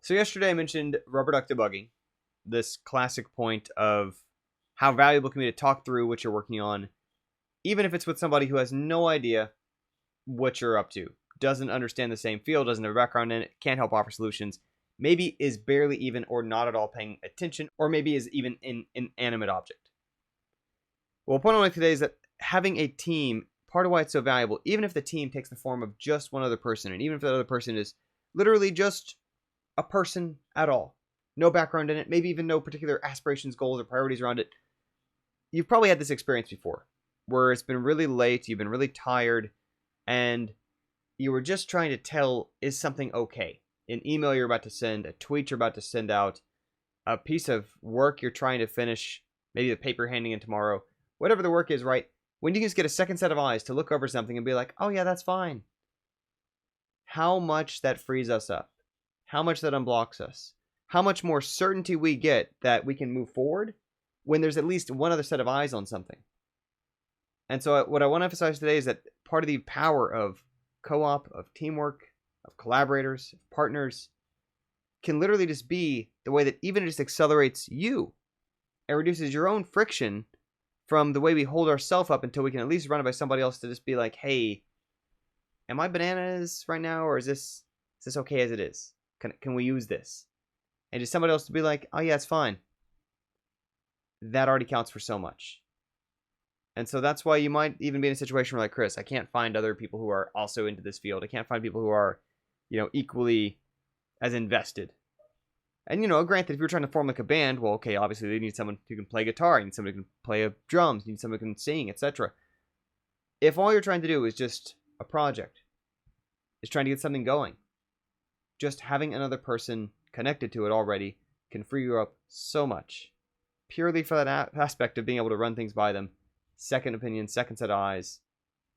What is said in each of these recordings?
So yesterday I mentioned rubber duck debugging, this classic point of how valuable it can be to talk through what you're working on, even if it's with somebody who has no idea what you're up to, doesn't understand the same field, doesn't have a background in it, can't help offer solutions, maybe is barely even or not at all paying attention, or maybe is even an inanimate object. Well, the point I want to make today is that having a team, part of why it's so valuable, even if the team takes the form of just one other person, and even if that other person is literally just a person at all, no background in it, maybe even no particular aspirations, goals, or priorities around it, you've probably had this experience before, where it's been really late, you've been really tired, and you were just trying to tell, is something okay? An email you're about to send, a tweet you're about to send out, a piece of work you're trying to finish, maybe the paper handing in tomorrow, whatever the work is, right? When you just get a second set of eyes to look over something and be like, oh yeah, that's fine. How much that frees us up. How much that unblocks us. How much more certainty we get that we can move forward when there's at least one other set of eyes on something. And so what I want to emphasize today is that part of the power of co-op, of teamwork, of collaborators, of partners, can literally just be the way that even it just accelerates you and reduces your own friction from the way we hold ourselves up until we can at least run it by somebody else to just be like, hey, am I bananas right now, or is this okay as it is? Can we use this? And just somebody else to be like, oh yeah, it's fine. That already counts for so much. And so that's why you might even be in a situation where, like, Chris, I can't find other people who are also into this field. I can't find people who are, equally as invested. And, granted, if you're trying to form like a band, well, okay, obviously they need someone who can play guitar, you need somebody who can play drums, you need somebody who can sing, etc. If all you're trying to do is just a project, is trying to get something going, just having another person connected to it already can free you up so much. Purely for that aspect of being able to run things by them, second opinion, second set of eyes,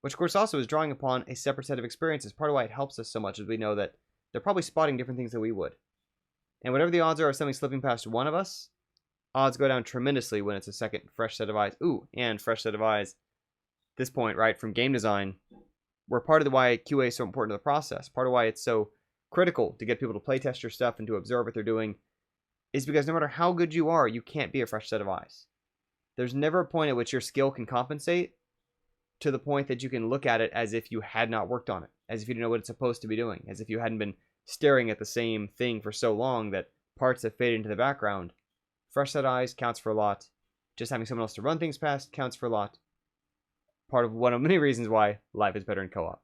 which of course also is drawing upon a separate set of experiences. Part of why it helps us so much is we know that they're probably spotting different things than we would. And whatever the odds are of something slipping past one of us, odds go down tremendously when it's a second fresh set of eyes. Ooh, and fresh set of eyes. At this point, right, from game design, we're part of the why QA is so important to the process. Part of why it's so critical to get people to playtest your stuff and to observe what they're doing is because no matter how good you are, you can't be a fresh set of eyes. There's never a point at which your skill can compensate to the point that you can look at it as if you had not worked on it, as if you didn't know what it's supposed to be doing, as if you hadn't been staring at the same thing for so long that parts have faded into the background. Fresh set of eyes counts for a lot. Just having someone else to run things past counts for a lot. Part of one of many reasons why life is better in co-op.